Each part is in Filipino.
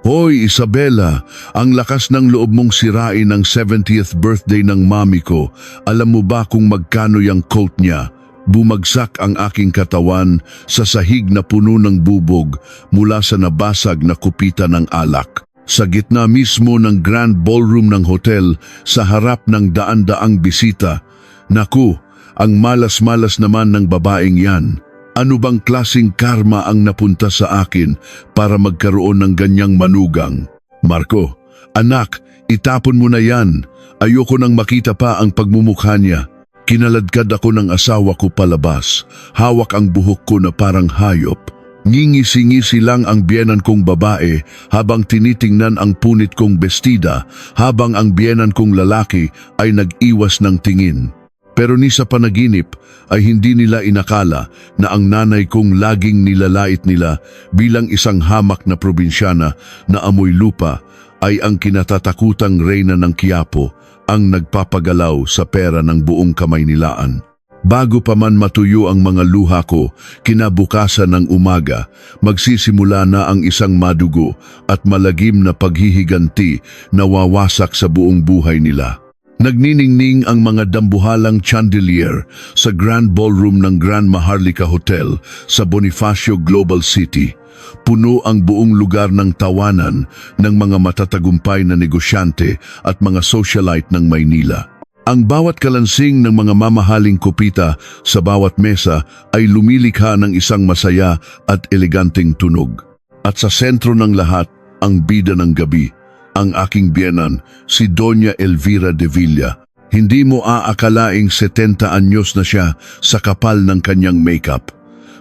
Hoy Isabela, ang lakas ng loob mong sirain ang 70th birthday ng mami ko. Alam mo ba kung magkano yung coat niya? Bumagsak ang aking katawan sa sahig na puno ng bubog mula sa nabasag na kupita ng alak. Sa gitna mismo ng grand ballroom ng hotel, sa harap ng daan-daang bisita. Naku, ang malas-malas naman ng babaeng yan. Ano bang klaseng karma ang napunta sa akin para magkaroon ng ganyang manugang? Marco, anak, itapon mo na yan. Ayoko nang makita pa ang pagmumukha niya. Kinaladkad ako ng asawa ko palabas. Hawak ang buhok ko na parang hayop. Ngingisi-ngisi lang ang biyenan kong babae habang tinitingnan ang punit kong bestida, habang ang biyenan kong lalaki ay nag-iwas ng tingin. Pero ni sa panaginip ay hindi nila inakala na ang nanay kong laging nilalait nila bilang isang hamak na probinsyana na amoy lupa ay ang kinatatakutang reyna ng Quiapo, ang nagpapagalaw sa pera ng buong kamay nilaan. Bago pa man matuyo ang mga luha ko, kinabukasan ng umaga, magsisimula na ang isang madugo at malagim na paghihiganti na wawasak sa buong buhay nila. Nagniningning ang mga dambuhalang chandelier sa Grand Ballroom ng Grand Maharlika Hotel sa Bonifacio Global City. Puno ang buong lugar ng tawanan ng mga matatagumpay na negosyante at mga socialite ng Maynila. Ang bawat kalansing ng mga mamahaling kupita sa bawat mesa ay lumilikha ng isang masaya at eleganteng tunog. At sa sentro ng lahat, ang bida ng gabi. Ang aking biyenan, si Doña Elvira de Villa. Hindi mo aakalaing 70 anyos na siya sa kapal ng kanyang makeup.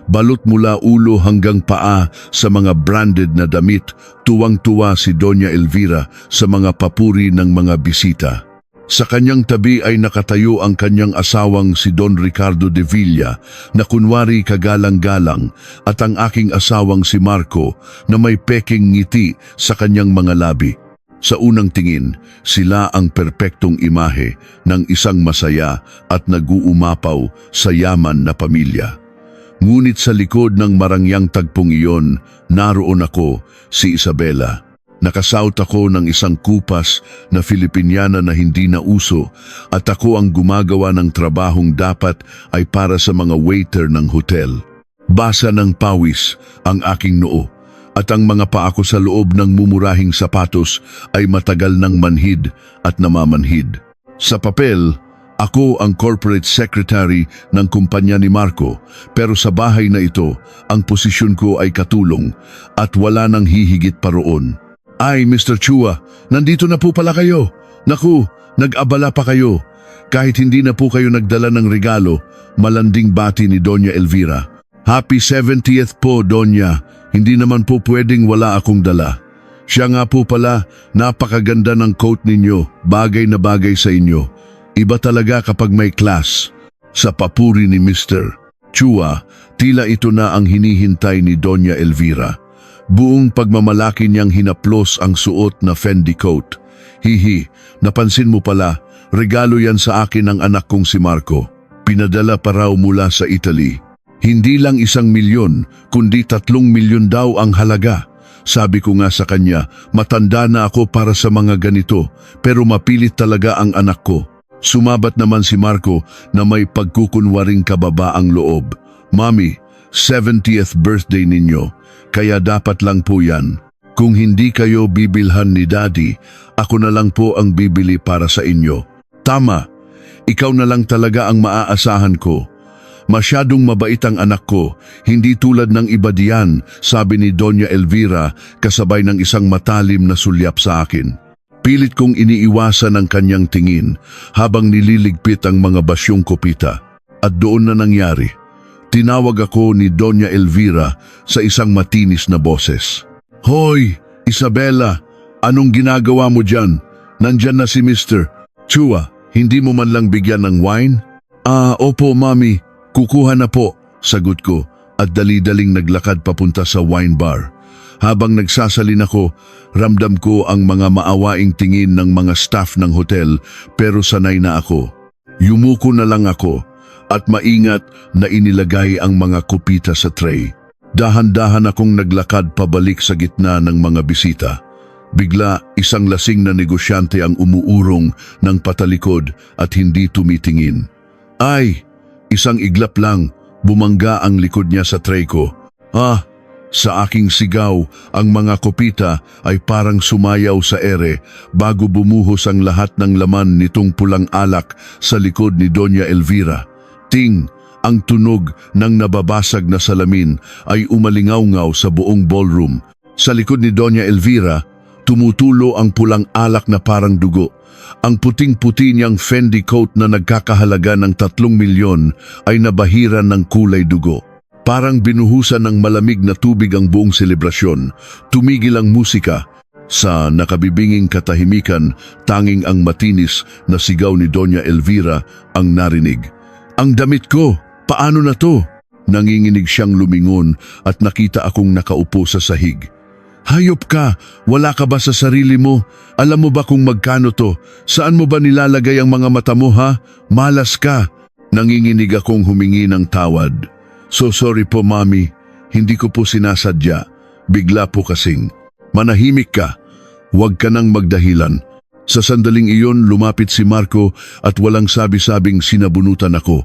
Balot mula ulo hanggang paa sa mga branded na damit, tuwang-tuwa si Doña Elvira sa mga papuri ng mga bisita. Sa kanyang tabi ay nakatayo ang kanyang asawang si Don Ricardo de Villa na kunwari kagalang-galang, at ang aking asawang si Marco na may peking ngiti sa kanyang mga labi. Sa unang tingin, sila ang perpektong imahe ng isang masaya at nag-uumapaw sa yaman na pamilya. Ngunit sa likod ng marangyang tagpong iyon, naroon ako, si Isabela. Nakasaut ako ng isang kupas na Filipiniana na hindi na uso, at ako ang gumagawa ng trabahong dapat ay para sa mga waiter ng hotel. Basa ng pawis ang aking noo, at ang mga paa ko sa loob ng mumurahing sapatos ay matagal ng manhid at namamanhid. Sa papel, ako ang corporate secretary ng kumpanya ni Marco, pero sa bahay na ito, ang posisyon ko ay katulong at wala nang hihigit pa roon. Ay, Mr. Chua, nandito na po pala kayo. Naku, nag-abala pa kayo. Kahit hindi na po kayo nagdala ng regalo, malanding bati ni Doña Elvira. Happy 70th po, Doña. Hindi naman po pwedeng wala akong dala. Siya nga po pala, napakaganda ng coat ninyo, bagay na bagay sa inyo. Iba talaga kapag may class. Sa papuri ni Mr. Chua, tila ito na ang hinihintay ni Doña Elvira. Buong pagmamalaki niyang hinaplos ang suot na Fendi coat. Hihi, napansin mo pala, regalo yan sa akin ng anak kong si Marco. Pinadala pa raw mula sa Italy. Hindi lang 1 milyon, kundi 3 milyon daw ang halaga. Sabi ko nga sa kanya, matanda na ako para sa mga ganito, pero mapilit talaga ang anak ko. Sumabat naman si Marco na may pagkukunwaring kababaang loob. Mami, 70th birthday ninyo, kaya dapat lang po yan. Kung hindi kayo bibilhan ni Daddy, ako na lang po ang bibili para sa inyo. Tama, ikaw na lang talaga ang maaasahan ko. Masyadong mabait ang anak ko, hindi tulad ng iba diyan, sabi ni Doña Elvira kasabay ng isang matalim na sulyap sa akin. Pilit kong iniiwasan ang kanyang tingin habang nililigpit ang mga basyong kopita. At doon na nangyari. Tinawag ako ni Doña Elvira sa isang matinis na boses. Hoy, Isabela, anong ginagawa mo dyan? Nandyan na si Mr. Chua, hindi mo man lang bigyan ng wine? Opo, Mami. Kukuha na po, sagot ko at dali-daling naglakad papunta sa wine bar. Habang nagsasalin ako, ramdam ko ang mga maawaing tingin ng mga staff ng hotel, pero sanay na ako. Yumuko na lang ako at maingat na inilagay ang mga kupita sa tray. Dahan-dahan akong naglakad pabalik sa gitna ng mga bisita. Bigla, isang lasing na negosyante ang umuurong ng patalikod at hindi tumitingin. Ay! Isang iglap lang, bumangga ang likod niya sa tray ko. Ah! Sa aking sigaw, ang mga kopita ay parang sumayaw sa ere bago bumuhos ang lahat ng laman nitong pulang alak sa likod ni Doña Elvira. Ting! Ang tunog ng nababasag na salamin ay umalingaw-ngaw sa buong ballroom. Sa likod ni Doña Elvira, tumutulo ang pulang alak na parang dugo. Ang puting-puti niyang Fendi coat na nagkakahalaga ng 3 milyon ay nabahiran ng kulay dugo. Parang binuhusan ng malamig na tubig ang buong selebrasyon. Tumigil ang musika. Sa nakabibinging katahimikan, tanging ang matinis na sigaw ni Doña Elvira ang narinig. Ang damit ko! Paano na to? Nanginginig siyang lumingon at nakita akong nakaupo sa sahig. Hayop ka! Wala ka ba sa sarili mo? Alam mo ba kung magkano to? Saan mo ba nilalagay ang mga mata mo, ha? Malas ka! Nanginginig akong humingi ng tawad. So sorry po, Mami. Hindi ko po sinasadya. Bigla po kasing. Manahimik ka. Huwag ka nang magdahilan. Sa sandaling iyon, lumapit si Marco at walang sabi-sabing sinabunutan ako.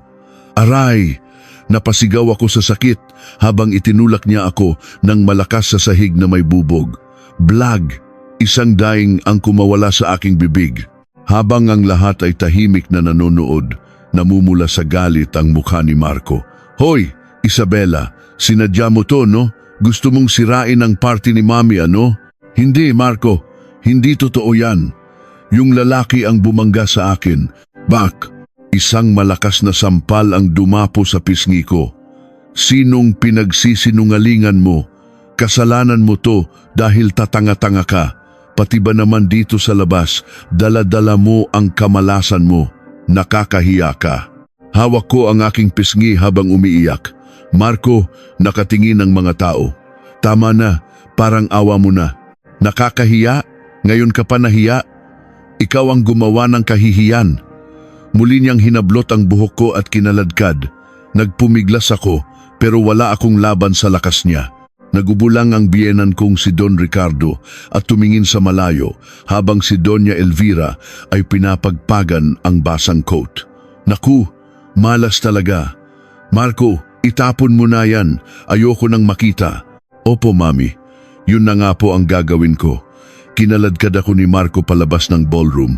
Aray! Napasigaw ako sa sakit habang itinulak niya ako ng malakas sa sahig na may bubog. Blag! Isang daing ang kumawala sa aking bibig. Habang ang lahat ay tahimik na nanonood, namumula sa galit ang mukha ni Marco. Hoy! Isabela, sinadya mo to, no? Gusto mong sirain ang party ni Mami, ano? Hindi, Marco. Hindi totoo yan. Yung lalaki ang bumangga sa akin. Bak! Isang malakas na sampal ang dumapo sa pisngi ko. Sinong pinagsisinungalingan mo? Kasalanan mo to dahil tatanga-tanga ka. Pati ba naman dito sa labas, dala-dala mo ang kamalasan mo. Nakakahiya ka. Hawak ko ang aking pisngi habang umiiyak. Marco, nakatingin ang mga tao. Tama na, parang awa mo na. Nakakahiya? Ngayon ka pa nahiya? Ikaw ang gumawa ng kahihiyan. Muli niyang hinablot ang buhok ko at kinaladkad. Nagpumiglas ako pero wala akong laban sa lakas niya. Nagubulang ang biyenan kong si Don Ricardo at tumingin sa malayo habang si Doña Elvira ay pinapagpagan ang basang coat. Naku, malas talaga. Marco, itapon mo na yan. Ayoko nang makita. Opo, Mami. Yun na nga po ang gagawin ko. Kinaladkad ako ni Marco palabas ng ballroom.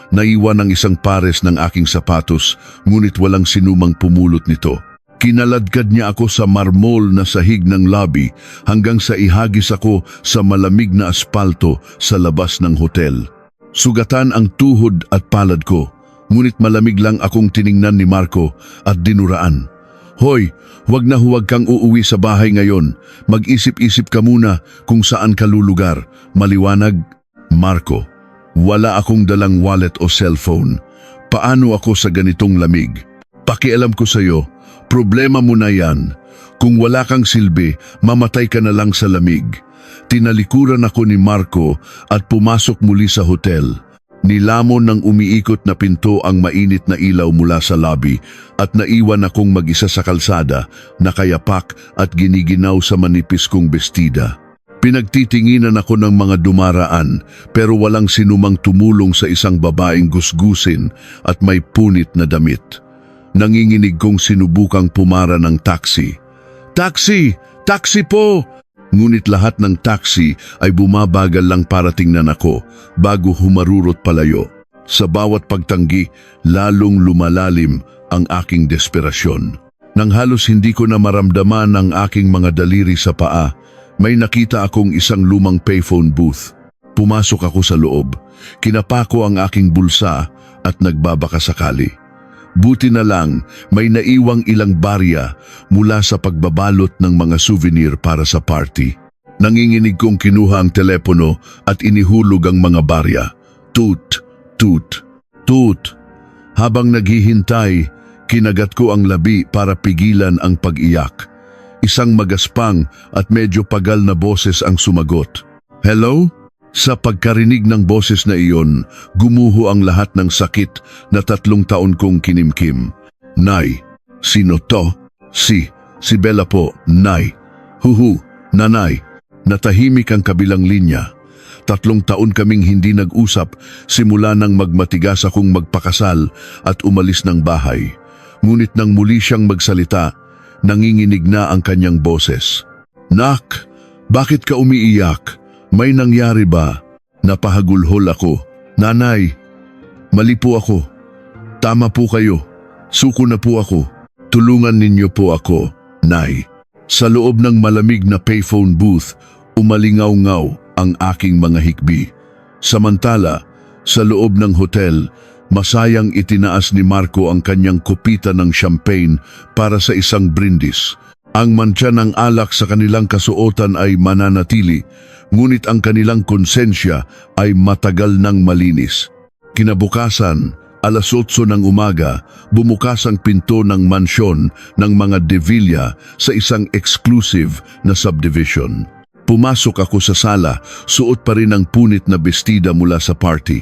Naiwan ang isang pares ng aking sapatos, ngunit walang sinumang pumulot nito. Kinaladkad niya ako sa marmol na sahig ng lobby hanggang sa ihagis ako sa malamig na aspalto sa labas ng hotel. Sugatan ang tuhod at palad ko, ngunit malamig lang akong tiningnan ni Marco at dinuraan. Hoy, huwag kang uuwi sa bahay ngayon. Mag-isip-isip ka muna kung saan ka lulugar. Maliwanag, Marco. Wala akong dalang wallet o cellphone. Paano ako sa ganitong lamig? Pakialam ko sa'yo, problema mo na yan. Kung wala kang silbi, mamatay ka na lang sa lamig. Tinalikuran ako ni Marco at pumasok muli sa hotel. Nilamon ng umiikot na pinto ang mainit na ilaw mula sa lobby at naiwan akong mag-isa sa kalsada, nakayapak at giniginaw sa manipis kong bestida. Pinagtitinginan ako ng mga dumaraan pero walang sinumang tumulong sa isang babaeng gusgusin at may punit na damit. Nanginginig kong sinubukang pumara ng taxi. Taxi! Taxi po! Ngunit lahat ng taxi ay bumabagal lang para tingnan ako bago humarurot palayo. Sa bawat pagtanggi, lalong lumalalim ang aking desperasyon. Nang halos hindi ko na maramdaman ang aking mga daliri sa paa, may nakita akong isang lumang payphone booth. Pumasok ako sa loob, kinapako ang aking bulsa at nagbabakasakali. Buti na lang may naiwang ilang barya mula sa pagbabalot ng mga souvenir para sa party. Nanginginig kong kinuha ang telepono at inihulog ang mga barya. Toot, toot, toot. Habang naghihintay, kinagat ko ang labi para pigilan ang pag-iyak. Isang magaspang at medyo pagal na boses ang sumagot. Hello? Sa pagkarinig ng boses na iyon, gumuho ang lahat ng sakit na 3 taon kong kinimkim. Nay, sino to? Si Bella po, Nay. Huhu, Nanay. Natahimik ang kabilang linya. 3 taon kaming hindi nag-usap simula nang magmatigas akong magpakasal at umalis ng bahay. Ngunit nang muli siyang magsalita, nanginginig na ang kanyang boses. "Nak, bakit ka umiiyak? May nangyari ba?" Napahagulhol ako. "Nanay, mali po ako. Tama po kayo. Suko na po ako. Tulungan ninyo po ako, Nay." Sa loob ng malamig na payphone booth, umalingaw-ngaw ang aking mga hikbi. Samantala, sa loob ng hotel, masayang itinaas ni Marco ang kanyang kopita ng champagne para sa isang brindis. Ang mantsa ng alak sa kanilang kasuotan ay mananatili, ngunit ang kanilang konsensya ay matagal nang malinis. Kinabukasan, alas 8 ng umaga, bumukas ang pinto ng mansyon ng mga De Villa sa isang exclusive na subdivision. Pumasok ako sa sala, suot pa rin ang punit na bestida mula sa party.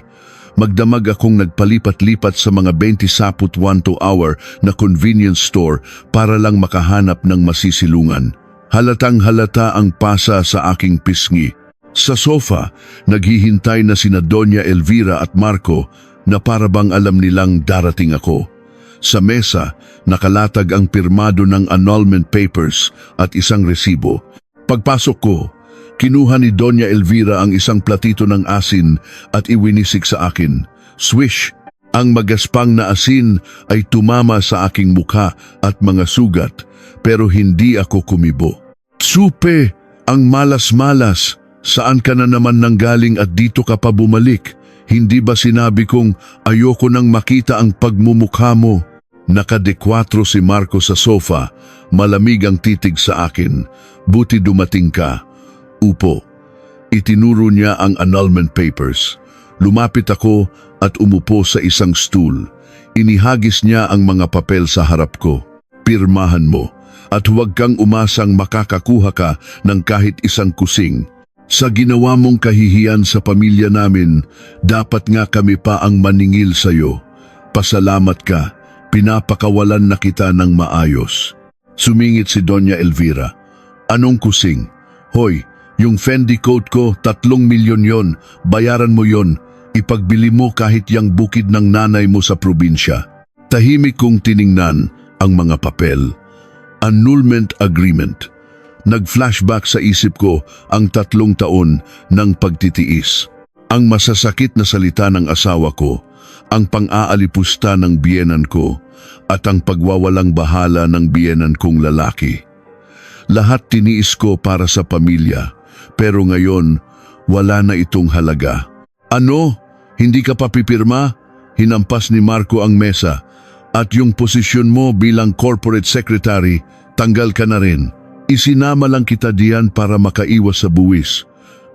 Magdamag akong nagpalipat-lipat sa mga 20 saput 1 hour na convenience store para lang makahanap ng masisilungan. Halatang halata ang pasa sa aking pisngi. Sa sofa, naghihintay na sina Doña Elvira at Marco na para bang alam nilang darating ako. Sa mesa, nakalatag ang pirmado ng annulment papers at isang resibo. Pagpasok ko, kinuha ni Doña Elvira ang isang platito ng asin at iwinisik sa akin. Swish! Ang magaspang na asin ay tumama sa aking mukha at mga sugat, pero hindi ako kumibo. "Supe! Ang malas-malas! Saan ka na naman nanggaling at dito ka pa bumalik? Hindi ba sinabi kong ayoko nang makita ang pagmumukha mo?" Nakadekwatro si Marco sa sofa, malamig ang titig sa akin. "Buti dumating ka." Upo. Itinuro niya ang annulment papers. Lumapit ako at umupo sa isang stool. Inihagis niya ang mga papel sa harap ko. "Pirmahan mo at huwag kang umasang makakakuha ka ng kahit isang kusing. Sa ginawa mong kahihiyan sa pamilya namin, dapat nga kami pa ang maningil sa'yo. Pasalamat ka, pinapakawalan na kita ng maayos." Sumingit si Doña Elvira. "Anong kusing? Hoy, yung Fendi coat ko, 3 milyon yon. Bayaran mo yon. Ipagbili mo kahit yang bukid ng nanay mo sa probinsya." Tahimik kong tiningnan ang mga papel. Annulment agreement. Nag-flashback sa isip ko ang 3 taon ng pagtitiis. Ang masasakit na salita ng asawa ko, ang pang-aalipusta ng biyenan ko, at ang pagwawalang bahala ng biyenan kong lalaki. Lahat tiniis ko para sa pamilya, pero ngayon wala na itong halaga. "Ano? Hindi ka pa pipirma?" Hinampas ni Marco ang mesa. "At yung posisyon mo bilang corporate secretary, tanggal ka na rin. Isinama lang kita diyan para makaiwas sa buwis.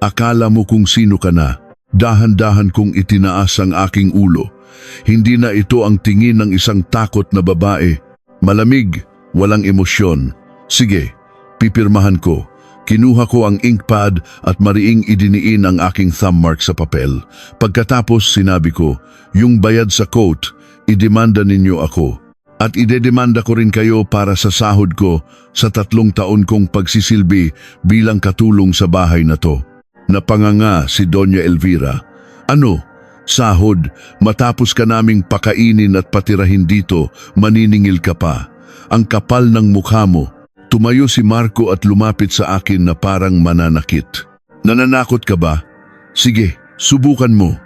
Akala mo kung sino ka na." Dahan-dahan kong itinaas ang aking ulo. Hindi na ito ang tingin ng isang takot na babae. Malamig, walang emosyon. "Sige, pipirmahan ko." Kinuha ko ang inkpad at mariing idiniin ang aking thumb mark sa papel. Pagkatapos sinabi ko, "Yung bayad sa coat, idemanda ninyo ako. At idedemanda ko rin kayo para sa sahod ko sa 3 taon kong pagsisilbi bilang katulong sa bahay na to." Napanganga si Doña Elvira. "Ano? Sahod? Matapos ka naming pakainin at patirahin dito, maniningil ka pa. Ang kapal ng mukha mo." Tumayo si Marco at lumapit sa akin na parang mananakit. "Nananakot ka ba? Sige, subukan mo.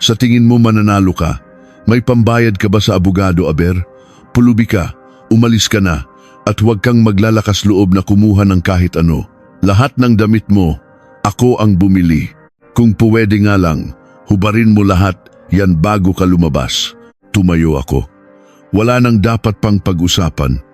Sa tingin mo mananalo ka? May pambayad ka ba sa abogado, Aber? Pulubi ka, umalis ka na, at huwag kang maglalakas loob na kumuha ng kahit ano. Lahat ng damit mo, ako ang bumili. Kung pwede nga lang, hubarin mo lahat yan bago ka lumabas." Tumayo ako. Wala nang dapat pang pag-usapan.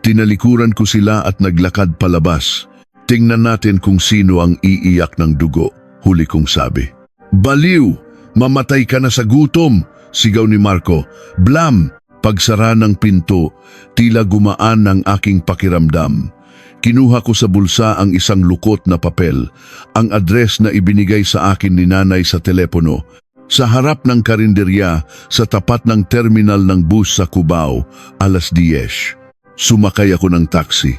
Tinalikuran ko sila at naglakad palabas. "Tingnan natin kung sino ang iiyak ng dugo," huli kong sabi. "Baliw! Mamatay ka na sa gutom!" sigaw ni Marco. "Blam!" Pagsara ng pinto, tila gumaan ang aking pakiramdam. Kinuha ko sa bulsa ang isang lukot na papel, ang address na ibinigay sa akin ni nanay sa telepono. Sa harap ng karinderya, sa tapat ng terminal ng bus sa Cubao, 10:00. Sumakay ako ng taxi.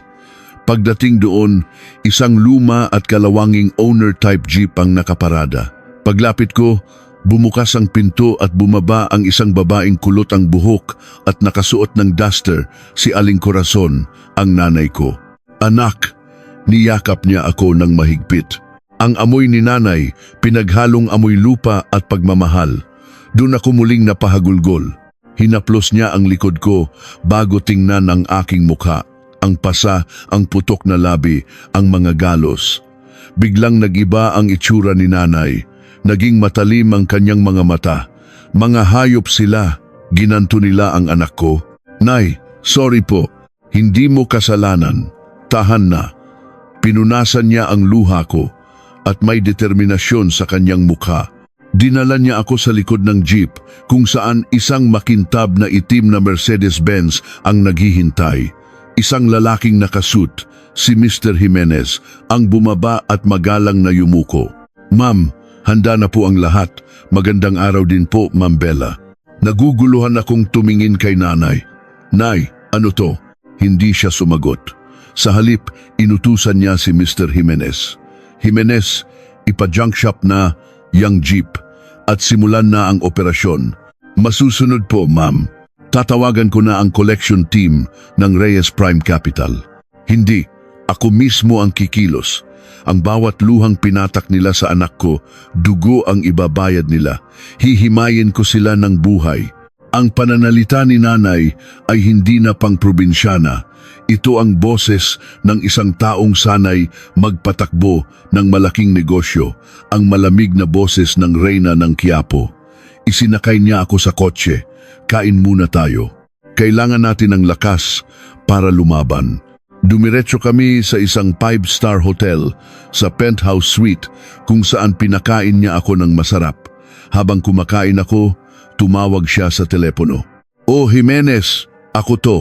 Pagdating doon, isang luma at kalawanging owner-type jeep ang nakaparada. Paglapit ko, bumukas ang pinto at bumaba ang isang babaeng kulot ang buhok at nakasuot ng duster, si Aling Corazon, ang nanay ko. Anak, niyakap niya ako ng mahigpit. Ang amoy ni nanay, pinaghalong amoy lupa at pagmamahal. Doon ako muling napahagulgol. Hinaplos niya ang likod ko bago tingnan ang aking mukha. Ang pasa, ang putok na labi, ang mga galos. Biglang nagiba ang itsura ni nanay. Naging matalim ang kanyang mga mata. Mga hayop sila. Ginanto nila ang anak ko. Nay, sorry po. Hindi mo kasalanan. Tahan na. Pinunasan niya ang luha ko at may determinasyon sa kanyang mukha. Dinala niya ako sa likod ng jeep kung saan isang makintab na itim na Mercedes-Benz ang naghihintay. Isang lalaking nakasuit, si Mr. Jimenez, ang bumaba at magalang na yumuko. Ma'am, handa na po ang lahat. Magandang araw din po, Ma'am Bella. Naguguluhan akong tumingin kay nanay. Nay, ano to? Hindi siya sumagot. Sa halip, inutusan niya si Mr. Jimenez. Jimenez, ipa-junk shop na yang jeep at simulan na ang operasyon. Masusunod po, ma'am. Tatawagan ko na ang collection team ng Reyes Prime Capital. Hindi, ako mismo ang kikilos. Ang bawat luhang pinatak nila sa anak ko, dugo ang ibabayad nila. Hihimayin ko sila ng buhay. Ang pananalita ni nanay ay hindi na pang probinsyana. Ito ang boses ng isang taong sanay magpatakbo ng malaking negosyo, ang malamig na boses ng reyna ng Quiapo. Isinakay niya ako sa kotse. Kain muna tayo. Kailangan natin ng lakas para lumaban. Dumiretso kami sa isang 5-star hotel sa penthouse suite kung saan pinakain niya ako ng masarap. Habang kumakain ako, tumawag siya sa telepono. "Oh, Jimenez, ako to."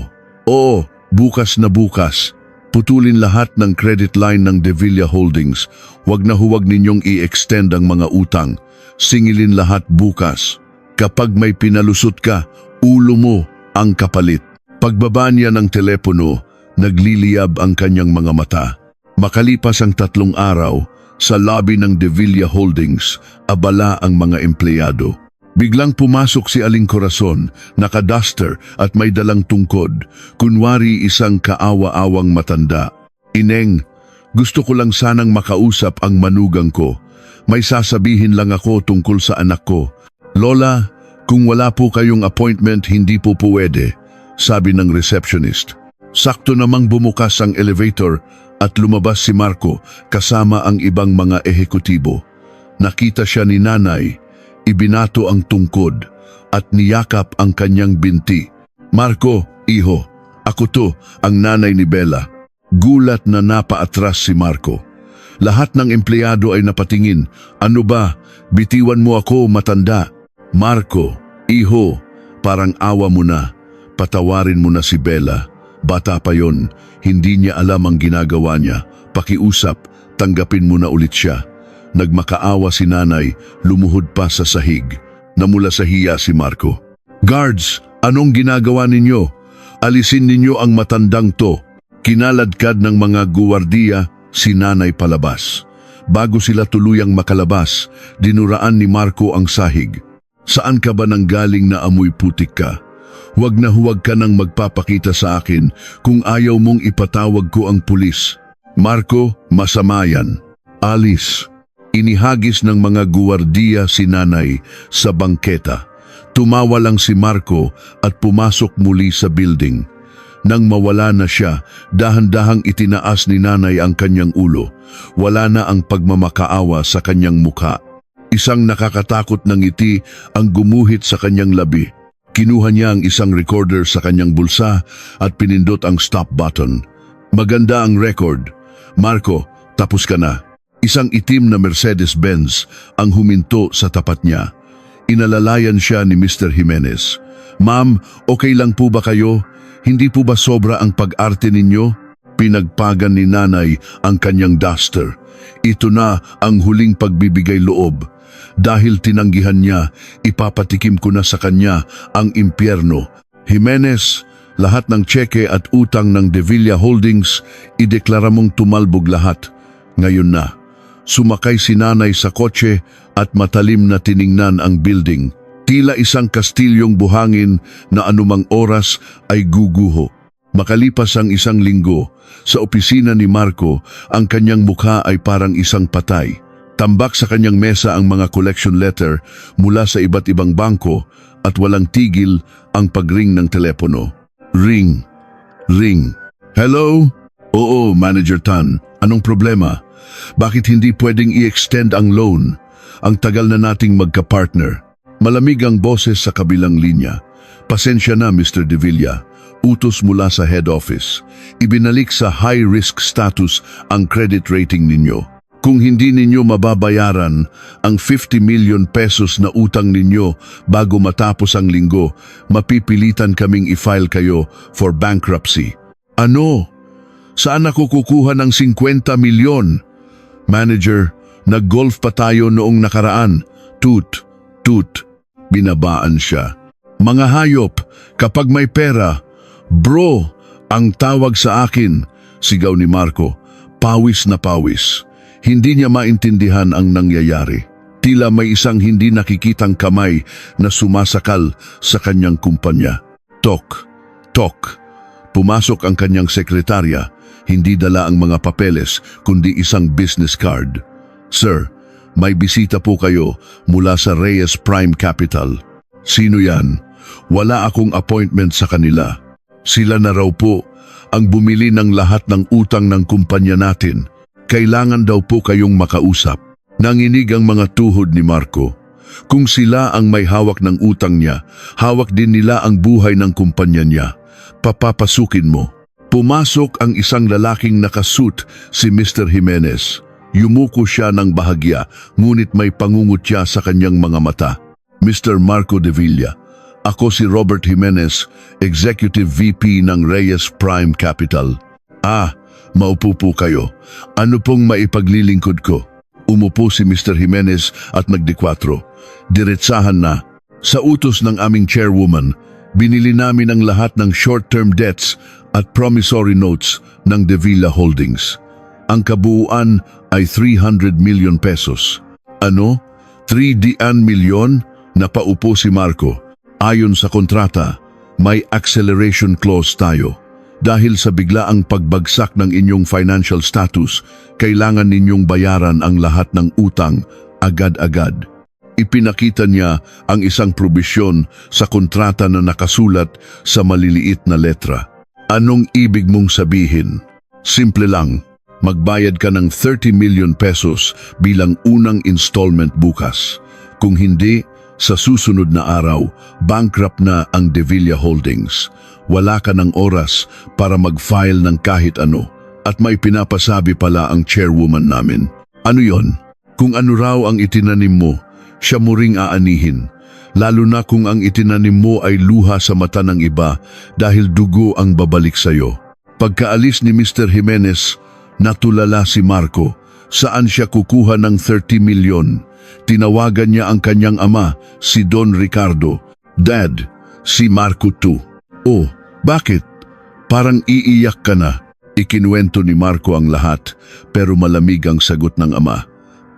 "Oo, bukas na bukas. Putulin lahat ng credit line ng De Villa Holdings. Huwag na huwag ninyong i-extend ang mga utang. Singilin lahat bukas. Kapag may pinalusot ka, ulo mo ang kapalit." Pagbaba niya ng telepono, nagliliyab ang kanyang mga mata. Makalipas ang 3 araw, sa lobby ng De Villa Holdings, abala ang mga empleyado. Biglang pumasok si Aling Corazon, naka-duster at may dalang tungkod, kunwari isang kaawa-awang matanda. "Ineng, gusto ko lang sanang makausap ang manugang ko. May sasabihin lang ako tungkol sa anak ko." "Lola, kung wala po kayong appointment, hindi po pwede," sabi ng receptionist. Sakto namang bumukas ang elevator at lumabas si Marco kasama ang ibang mga ehekutibo. Nakita siya ni nanay. Ibinato ang tungkod at niyakap ang kanyang binti. "Marco, iho, ako to, ang nanay ni Bella." Gulat na napaatras si Marco. Lahat ng empleyado ay napatingin. "Ano ba? Bitiwan mo ako, matanda." "Marco, iho, parang awa mo na. Patawarin mo na si Bella. Bata pa yon, hindi niya alam ang ginagawa niya. Pakiusap, tanggapin mo na ulit siya." Nagmakaawa si nanay, lumuhod pa sa sahig. Namula sa hiya si Marco. "Guards, anong ginagawa ninyo? Alisin ninyo ang matandang to." Kinaladkad ng mga guwardiya si nanay palabas. Bago sila tuluyang makalabas, dinuraan ni Marco ang sahig. "Saan ka ba nanggaling na amoy putik ka? Huwag na huwag ka nang magpapakita sa akin kung ayaw mong ipatawag ko ang pulis." "Marco, masama yan. Alis." Inihagis ng mga guwardiya si nanay sa bangketa. Tumawa lang si Marco at pumasok muli sa building. Nang mawala na siya, dahan-dahang itinaas ni nanay ang kanyang ulo. Wala na ang pagmamakaawa sa kanyang mukha. Isang nakakatakot na ngiti ang gumuhit sa kanyang labi. Kinuha niya ang isang recorder sa kanyang bulsa at pinindot ang stop button. "Maganda ang record. Marco, tapos ka na." Isang itim na Mercedes-Benz ang huminto sa tapat niya. Inalalayan siya ni Mr. Jimenez. "Ma'am, okay lang po ba kayo? Hindi po ba sobra ang pag-arte ninyo?" Pinagpagan ni nanay ang kanyang duster. Ito na ang huling pagbibigay loob. Dahil tinanggihan niya, ipapatikim ko na sa kanya ang impyerno. "Jimenez, lahat ng tseke at utang ng De Villa Holdings, ideklara mong tumalbog lahat. Ngayon na." Sumakay si nanay sa kotse at matalim na tiningnan ang building. Tila isang kastilyong buhangin na anumang oras ay guguho. Makalipas ang isang linggo, sa opisina ni Marco, ang kanyang mukha ay parang isang patay. Tambak sa kanyang mesa ang mga collection letter mula sa iba't ibang bangko at walang tigil ang pagring ng telepono. Ring. Ring. Hello? Oo, Manager Tan. Anong problema? Bakit hindi pwedeng i-extend ang loan? Ang tagal na nating magka-partner. Malamig ang boses sa kabilang linya. Pasensya na, Mr. De Villa. Utos mula sa head office. Ibinalik sa high-risk status ang credit rating ninyo. Kung hindi ninyo mababayaran ang 50 million pesos na utang ninyo bago matapos ang linggo, mapipilitan kaming i-file kayo for bankruptcy. Ano? Saan ako kukuha ng 50 milyon? Manager, nag-golf pa tayo noong nakaraan. Toot, toot. Binabaan siya. Mga hayop, kapag may pera, bro, ang tawag sa akin, sigaw ni Marco, pawis na pawis. Hindi niya maintindihan ang nangyayari. Tila may isang hindi nakikitang kamay na sumasakal sa kanyang kumpanya. Tok, tok. Pumasok ang kanyang sekretarya, hindi dala ang mga papeles kundi isang business card. Sir, may bisita po kayo mula sa Reyes Prime Capital. Sino yan? Wala akong appointment sa kanila. Sila na raw po ang bumili ng lahat ng utang ng kumpanya natin. Kailangan daw po kayong makausap. Nanginig ang mga tuhod ni Marco. Kung sila ang may hawak ng utang niya, hawak din nila ang buhay ng kumpanya niya. Papapasukin mo. Pumasok ang isang lalaking nakasuit, si Mr. Jimenez. Yumuko siya ng bahagya, ngunit may pangungutya sa kanyang mga mata. Mr. Marco De Villa, ako si Robert Jimenez, Executive VP ng Reyes Prime Capital. Maupo po kayo. Ano pong maipaglilingkod ko? Umupo si Mr. Jimenez at nagdikwatro. Diretsahan na. Sa utos ng aming chairwoman, binili namin ang lahat ng short-term debts at promissory notes ng De Villa Holdings. Ang kabuuan ay 300 million pesos. Ano? 300 milyon? Napaupo si Marco. Ayon sa kontrata, may acceleration clause tayo. Dahil sa biglaang pagbagsak ng inyong financial status, kailangan ninyong bayaran ang lahat ng utang agad-agad. Ipinakita niya ang isang probisyon sa kontrata na nakasulat sa maliliit na letra. Anong ibig mong sabihin? Simple lang, magbayad ka ng 30 million pesos bilang unang installment bukas. Kung hindi, sa susunod na araw, bankrupt na ang De Villa Holdings. Wala ka ng oras para mag-file ng kahit ano. At may pinapasabi pala ang chairwoman namin. Ano yon? Kung ano raw ang itinanim mo, siya mo ring aanihin. Lalo na kung ang itinanim mo ay luha sa mata ng iba dahil dugo ang babalik sa'yo. Pagkaalis ni Mr. Jimenez, natulala si Marco. Saan siya kukuha ng 30 milyon? Tinawagan niya ang kanyang ama, si Don Ricardo. Dad, si Marco too. Oh, bakit? Parang iiyak ka na. Ikinuwento ni Marco ang lahat, pero malamig ang sagot ng ama.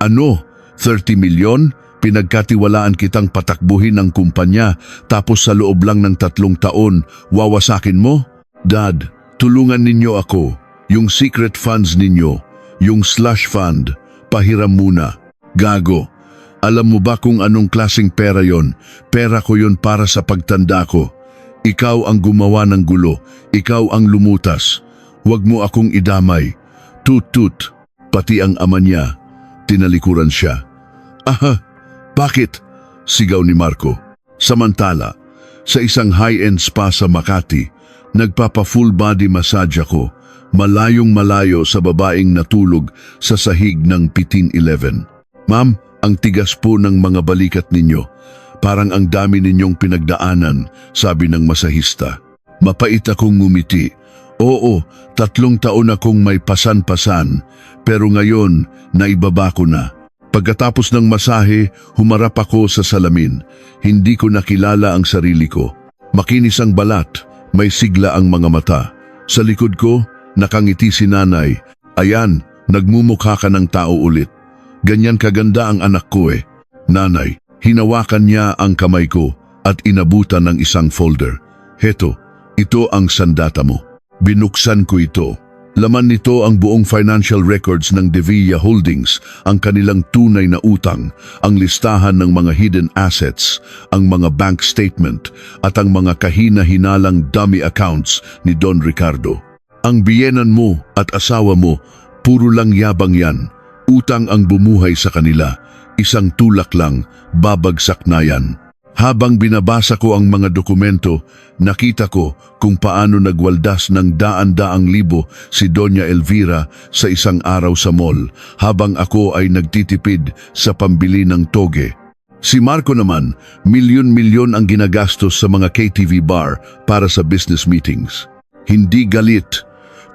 Ano? 30 milyon? Pinagkatiwalaan kitang patakbuhin ng kumpanya, tapos sa loob lang ng 3 taon, wawasakin mo? Dad, tulungan ninyo ako. Yung secret funds ninyo, yung slush fund, pahiram muna. Gago. Alam mo ba kung anong klaseng pera yon? Pera ko yon para sa pagtanda ko. Ikaw ang gumawa ng gulo. Ikaw ang lumutas. Huwag mo akong idamay. Tut-tut. Pati ang ama niya. Tinalikuran siya. Aha, bakit? Sigaw ni Marco. Samantala, sa isang high-end spa sa Makati, nagpapa-full body massage ako, malayong malayo sa babaeng natulog sa sahig ng Pitin 11. Ma'am, ang tigas po ng mga balikat ninyo. Parang ang dami ninyong pinagdaanan, sabi ng masahista. Mapait akong ngumiti. Oo, 3 taon akong may pasan-pasan, pero ngayon, naibaba ko na. Pagkatapos ng masahe, humarap ako sa salamin. Hindi ko nakilala ang sarili ko. Makinis ang balat, may sigla ang mga mata. Sa likod ko, nakangiti si nanay. Ayan, nagmumukha ka ng tao ulit. Ganyan kaganda ang anak ko eh. Nanay, hinawakan niya ang kamay ko at inabutan ng isang folder. Heto, ito ang sandata mo. Binuksan ko ito. Laman nito ang buong financial records ng Devilla Holdings, ang kanilang tunay na utang, ang listahan ng mga hidden assets, ang mga bank statement, at ang mga kahina-hinalang dummy accounts ni Don Ricardo. Ang biyenan mo at asawa mo, puro lang yabang yan. Utang ang bumuhay sa kanila. Isang tulak lang, babagsak na yan. Habang binabasa ko ang mga dokumento, nakita ko kung paano nagwaldas ng daan-daang libo si Doña Elvira sa isang araw sa mall, habang ako ay nagtitipid sa pambili ng toge. Si Marco naman, milyon-milyon ang ginagastos sa mga KTV bar para sa business meetings. Hindi galit,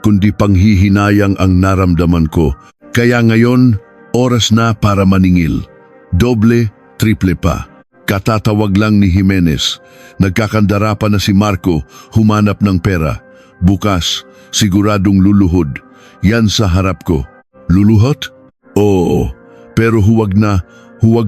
kundi panghihinayang ang naramdaman ko. Kaya ngayon, oras na para maningil. Doble, triple pa. Katatawag lang ni Jimenez. Nagkakandara pa na si Marco humanap ng pera. Bukas, siguradong luluhod. Yan sa harap ko. Luluhot? Oo, pero huwag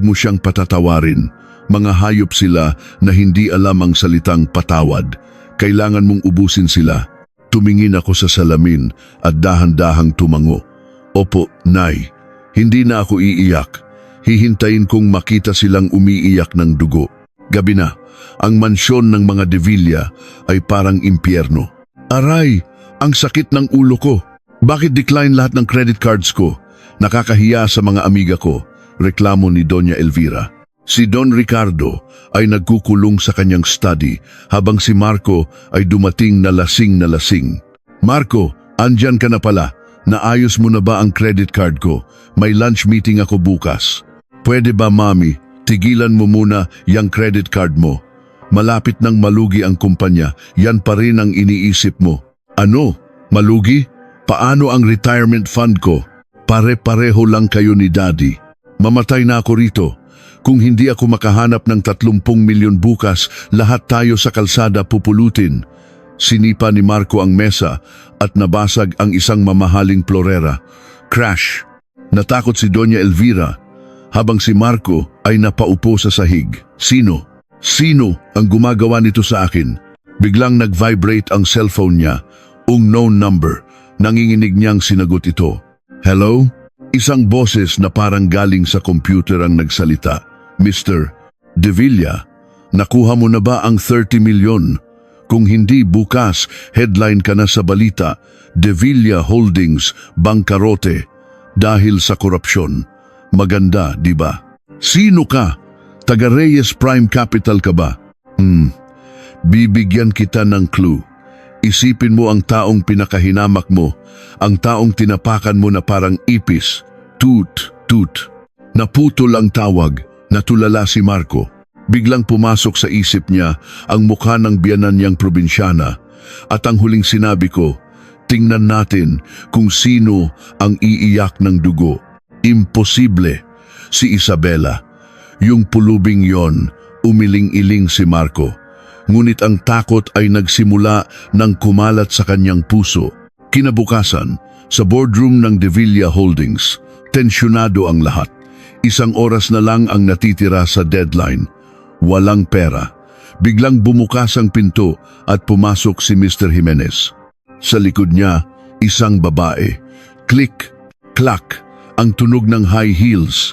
mo siyang patatawarin. Mga hayop sila na hindi alam ang salitang patawad. Kailangan mong ubusin sila. Tumingin ako sa salamin at dahan-dahang tumango. Opo, Nay. Hindi na ako iiyak. Hihintayin kong makita silang umiiyak ng dugo. Gabi na, ang mansyon ng mga Devilla ay parang impyerno. Aray, ang sakit ng ulo ko. Bakit decline lahat ng credit cards ko? Nakakahiya sa mga amiga ko, reklamo ni Doña Elvira. Si Don Ricardo ay nagkukulong sa kanyang study habang si Marco ay dumating na lasing. Marco, andyan ka na pala. Naayos mo na ba ang credit card ko? May lunch meeting ako bukas. Pwede ba, Mami, tigilan mo muna yung credit card mo? Malapit nang malugi ang kumpanya, yan pa rin ang iniisip mo. Ano? Malugi? Paano ang retirement fund ko? Pare-pareho lang kayo ni Daddy. Mamatay na ako rito. Kung hindi ako makahanap ng 30 milyon bukas, lahat tayo sa kalsada pupulutin. Sinipa ni Marco ang mesa at nabasag ang isang mamahaling florera. Crash! Natakot si Doña Elvira habang si Marco ay napaupo sa sahig. Sino? Sino ang gumagawa nito sa akin? Biglang nag-vibrate ang cellphone niya. Unknown number. Nanginginig niyang sinagot ito. Hello? Isang boses na parang galing sa computer ang nagsalita. Mr. Devilla, nakuha mo na ba ang 30 milyon? Kung hindi, bukas, headline ka na sa balita. Devilla Holdings, bangkarote. Dahil sa korupsyon. Maganda, di ba? Sino ka? Taga Reyes Prime Capital ka ba? Bibigyan kita ng clue. Isipin mo ang taong pinakahinamak mo, ang taong tinapakan mo na parang ipis. Toot, toot. Naputol ang tawag, natulala si Marco. Biglang pumasok sa isip niya ang mukha ng biyanan niyang probinsyana at ang huling sinabi ko, tingnan natin kung sino ang iiyak ng dugo. Imposible. Si Isabela. Yung pulubing yon, umiling-iling si Marco. Ngunit ang takot ay nagsimula nang kumalat sa kanyang puso. Kinabukasan, sa boardroom ng Devilla Holdings, tensyonado ang lahat. Isang oras na lang ang natitira sa deadline. Walang pera. Biglang bumukas ang pinto at pumasok si Mr. Jimenez. Sa likod niya, isang babae. Click, clack. Ang tunog ng high heels.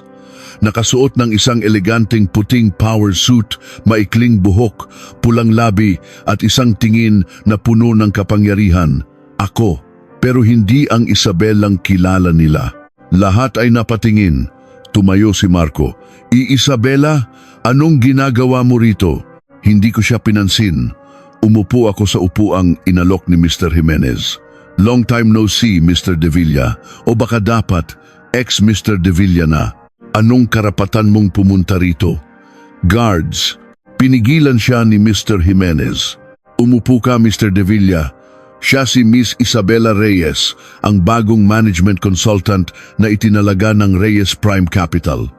Nakasuot ng isang eleganteng puting power suit, maikling buhok, pulang labi at isang tingin na puno ng kapangyarihan. Ako, pero hindi ang Isabelang kilala nila. Lahat ay napatingin. Tumayo si Marco. Isabela, anong ginagawa mo rito? Hindi ko siya pinansin. Umupo ako sa upuang inalok ni Mr. Jimenez. Long time no see, Mr. Devilla. O baka dapat ex-Mr. Devilla na. Anong karapatan mong pumunta rito? Guards. Pinigilan siya ni Mr. Jimenez. Umupo ka, Mr. Devilla. Siya si Miss Isabela Reyes, ang bagong management consultant na itinalaga ng Reyes Prime Capital.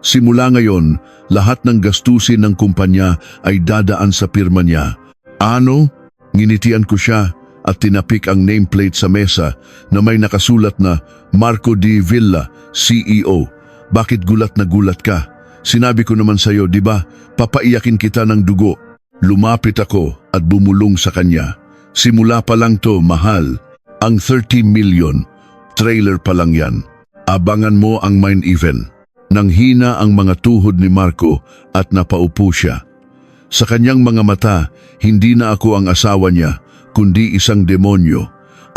Simula ngayon, lahat ng gastusin ng kumpanya ay dadaan sa pirma niya. Ano? Nginitian ko siya at tinapik ang nameplate sa mesa na may nakasulat na Marco D. Villa, CEO. Bakit gulat na gulat ka? Sinabi ko naman sa'yo, di ba, papaiyakin kita ng dugo. Lumapit ako at bumulong sa kanya. Simula pa lang to, mahal. Ang 30 million, trailer pa lang yan. Abangan mo ang main event. Nang hina ang mga tuhod ni Marco at napaupo siya. Sa kanyang mga mata, hindi na ako ang asawa niya, kundi isang demonyo.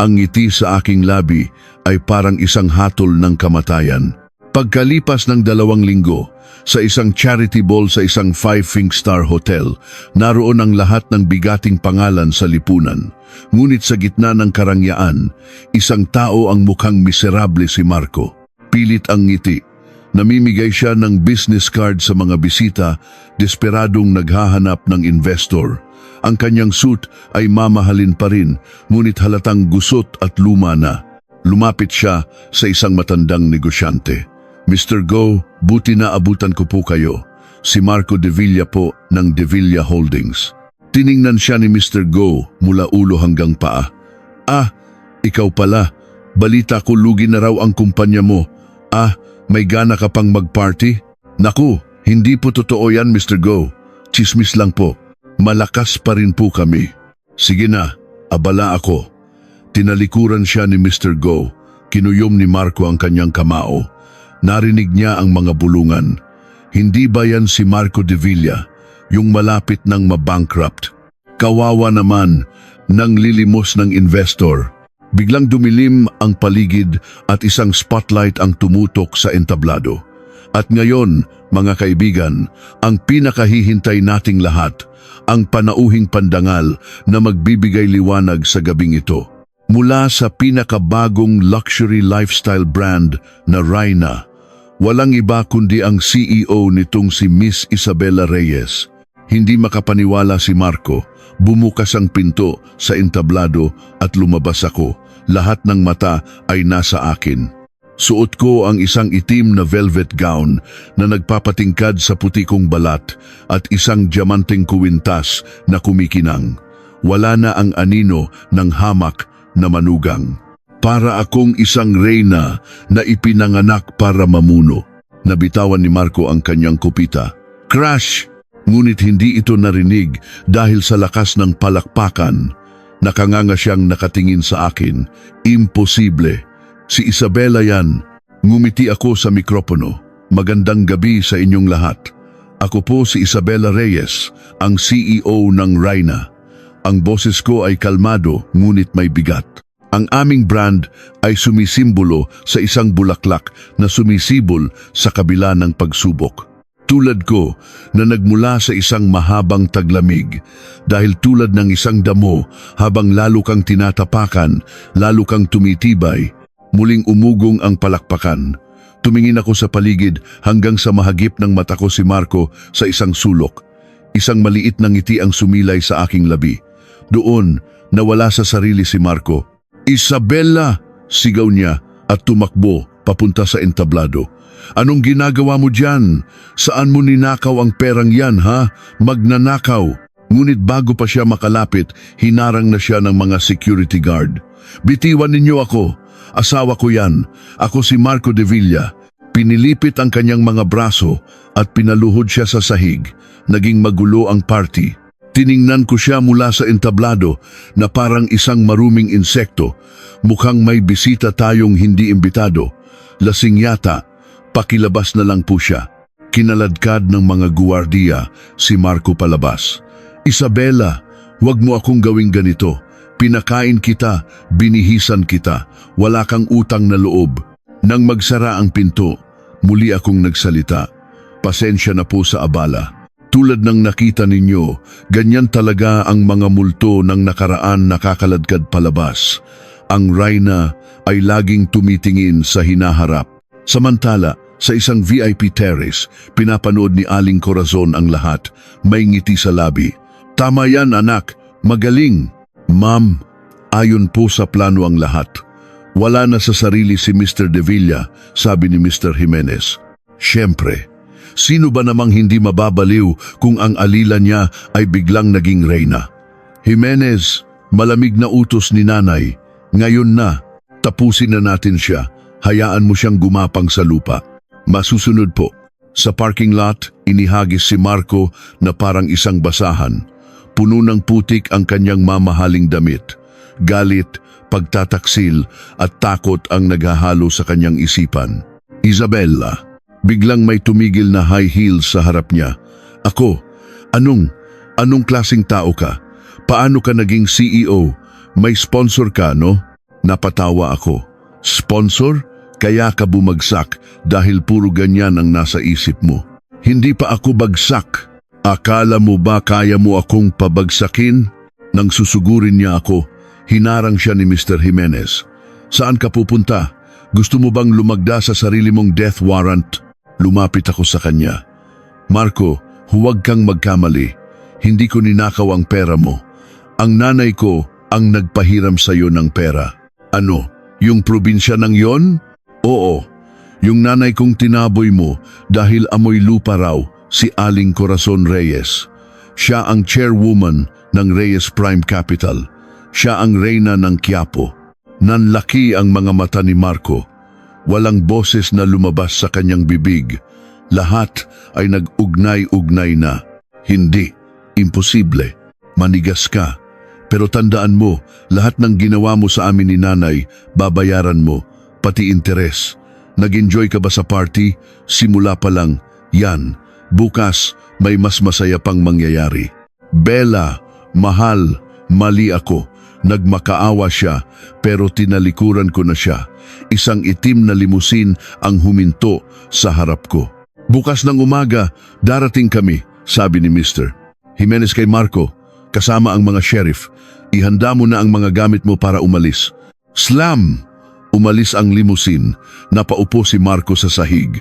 Ang ngiti sa aking labi ay parang isang hatol ng kamatayan. Pagkalipas ng 2 linggo, sa isang charity ball sa isang 5-star hotel, naroon ang lahat ng bigating pangalan sa lipunan. Ngunit sa gitna ng karangyaan, isang tao ang mukhang miserable si Marco. Pilit ang ngiti. Namimigay siya ng business card sa mga bisita, desperadong naghahanap ng investor. Ang kanyang suit ay mamahalin pa rin, ngunit halatang gusot at luma na. Lumapit siya sa isang matandang negosyante. Mr. Go, buti na abutan ko po kayo. Si Marco De Villa po ng De Villa Holdings. Tiningnan siya ni Mr. Go mula ulo hanggang paa. Ah, ikaw pala. Balita ko lugi na raw ang kumpanya mo. Ah, may gana ka pang mag-party? Naku, hindi po totoo yan, Mr. Go. Chismis lang po. Malakas pa rin po kami. Sige na, abala ako. Tinalikuran siya ni Mr. Go. Kinuyom ni Marco ang kanyang kamao. Narinig niya ang mga bulungan. Hindi ba yan si Marco De Villa, yung malapit ng mabankrupt? Kawawa naman, nang lilimos ng investor. Biglang dumilim ang paligid at isang spotlight ang tumutok sa entablado. At ngayon, mga kaibigan, ang pinakahihintay nating lahat, ang panauhing pandangal na magbibigay liwanag sa gabing ito. Mula sa pinakabagong luxury lifestyle brand na Raina, walang iba kundi ang CEO nitong si Miss Isabela Reyes. Hindi makapaniwala si Marco, bumukas ang pinto sa entablado at lumabas ako. Lahat ng mata ay nasa akin. Suot ko ang isang itim na velvet gown na nagpapatingkad sa puti kong balat at isang diamanteng kuwintas na kumikinang. Wala na ang anino ng hamak na manugang. Para akong isang reyna na ipinanganak para mamuno. Nabitawan ni Marco ang kanyang kupita. Crash! Ngunit hindi ito narinig dahil sa lakas ng palakpakan. Nakanganga siyang nakatingin sa akin. Imposible. Si Isabela yan. Ngumiti ako sa mikropono. Magandang gabi sa inyong lahat. Ako po si Isabela Reyes, ang CEO ng Raina. Ang boses ko ay kalmado ngunit may bigat. Ang aming brand ay sumisimbolo sa isang bulaklak na sumisibol sa kabila ng pagsubok. Tulad ko na nagmula sa isang mahabang taglamig dahil tulad ng isang damo habang lalo kang tinatapakan, lalo kang tumitibay, muling umugong ang palakpakan. Tumingin ako sa paligid hanggang sa mahagip ng mata ko si Marco sa isang sulok. Isang maliit na ngiti ang sumilay sa aking labi. Doon, nawala sa sarili si Marco. Isabela! Sigaw niya at tumakbo papunta sa entablado. Anong ginagawa mo dyan? Saan mo ninakaw ang perang yan, ha? Magnanakaw. Ngunit bago pa siya makalapit, hinarang na siya ng mga security guard. Bitiwan ninyo ako. Asawa ko yan. Ako si Marco De Villa. Pinilipit ang kanyang mga braso at pinaluhod siya sa sahig. Naging magulo ang party. Tiningnan ko siya mula sa entablado na parang isang maruming insekto. Mukhang may bisita tayong hindi imbitado. Lasing yata. Pakilabas na lang po siya. Kinaladkad ng mga guwardiya si Marco palabas. Isabela, wag mo akong gawing ganito. Pinakain kita, binihisan kita. Wala kang utang na loob. Nang magsara ang pinto, muli akong nagsalita. Pasensya na po sa abala. Tulad ng nakita ninyo, ganyan talaga ang mga multo ng nakaraan nakakaladkad palabas. Ang Raina ay laging tumitingin sa hinaharap. Samantala, sa isang VIP terrace, pinapanood ni Aling Corazon ang lahat. May ngiti sa labi. Tama yan, anak. Magaling. Ma'am, ayon po sa plano ang lahat. Wala na sa sarili si Mr. De Villa, sabi ni Mr. Jimenez. Siyempre, sino ba namang hindi mababaliw kung ang alila niya ay biglang naging reyna? Jimenez, malamig na utos ni nanay. Ngayon na, tapusin na natin siya. Hayaan mo siyang gumapang sa lupa. Masusunod po. Sa parking lot, inihagis si Marco na parang isang basahan. Puno ng putik ang kanyang mamahaling damit. Galit, pagtataksil at takot ang naghahalo sa kanyang isipan. Isabella, biglang may tumigil na high heels sa harap niya. Ako, anong klaseng tao ka? Paano ka naging CEO? May sponsor ka, no? Napatawa ako. Sponsor? Kaya ka bumagsak dahil puro ganyan ang nasa isip mo. Hindi pa ako bagsak. Akala mo ba kaya mo akong pabagsakin? Nang susugurin niya ako, hinarang siya ni Mr. Jimenez. Saan ka pupunta? Gusto mo bang lumagda sa sarili mong death warrant? Lumapit ako sa kanya. Marco, huwag kang magkamali. Hindi ko ninakaw ang pera mo. Ang nanay ko ang nagpahiram sa iyo ng pera. Ano, yung probinsya ng yon? Oo, yung nanay kong tinaboy mo dahil amoy lupa raw, si Aling Corazon Reyes. Siya ang chairwoman ng Reyes Prime Capital. Siya ang reyna ng Quiapo. Nanlaki ang mga mata ni Marco. Walang boses na lumabas sa kanyang bibig. Lahat ay nag-ugnay-ugnay na. Hindi, imposible. Manigas ka. Pero tandaan mo, lahat ng ginawa mo sa amin ni nanay, babayaran mo. Pati interes. Nag-enjoy ka ba sa party? Simula pa lang, yan. Bukas, may mas masaya pang mangyayari. Bella, mahal, mali ako. Nagmakaawa siya, pero tinalikuran ko na siya. Isang itim na limusin ang huminto sa harap ko. Bukas ng umaga, darating kami, sabi ni Mr. Jimenez kay Marco, kasama ang mga sheriff. Ihanda mo na ang mga gamit mo para umalis. Slam! Umalis ang limusin, napaupo si Marco sa sahig.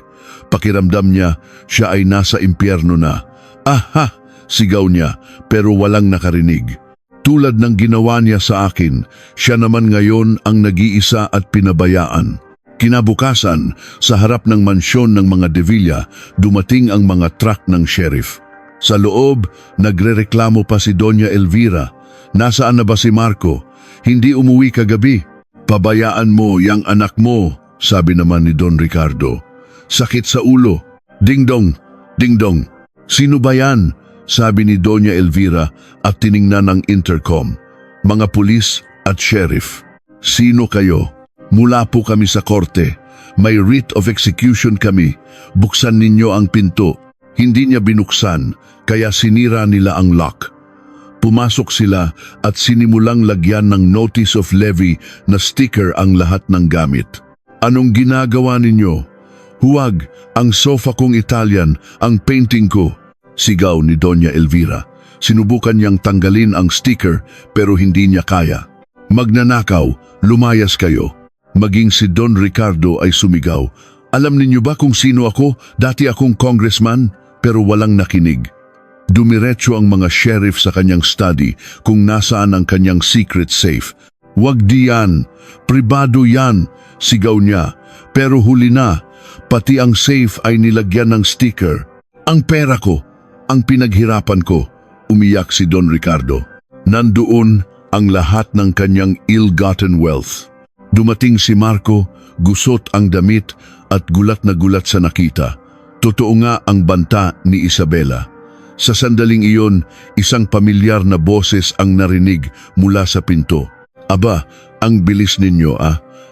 Pakiramdam niya, siya ay nasa impyerno na. Aha! Sigaw niya, pero walang nakarinig. Tulad ng ginawa niya sa akin, siya naman ngayon ang nag-iisa at pinabayaan. Kinabukasan, sa harap ng mansyon ng mga De Villa, dumating ang mga truck ng sheriff. Sa loob, nagrereklamo pa si Doña Elvira. Nasaan na ba si Marco? Hindi umuwi kagabi. Pabayaan mo yang anak mo, sabi naman ni Don Ricardo. Sakit sa ulo. Ding-dong, ding-dong. Sino ba yan? Sabi ni Doña Elvira at tiningnan ng intercom. Mga pulis at sheriff. Sino kayo? Mula po kami sa korte. May writ of execution kami. Buksan ninyo ang pinto. Hindi niya binuksan, kaya sinira nila ang lock. Pumasok sila at sinimulang lagyan ng notice of levy na sticker ang lahat ng gamit. Anong ginagawa ninyo? Huwag, ang sofa kong Italian, ang painting ko. Sigaw ni Doña Elvira. Sinubukan niyang tanggalin ang sticker pero hindi niya kaya. Magnanakaw, lumayas kayo. Maging si Don Ricardo ay sumigaw. Alam ninyo ba kung sino ako? Dati akong congressman pero walang nakinig. Dumiretso ang mga sheriff sa kanyang study kung nasaan ang kanyang secret safe. Wag diyan, pribado yan, sigaw niya. Pero huli na, pati ang safe ay nilagyan ng sticker. Ang pera ko, ang pinaghirapan ko, umiyak si Don Ricardo. Nandoon ang lahat ng kanyang ill-gotten wealth. Dumating si Marco, gusot ang damit at gulat na gulat sa nakita. Totoo nga ang banta ni Isabella. Sa sandaling iyon, isang pamilyar na boses ang narinig mula sa pinto. Aba, ang bilis ninyo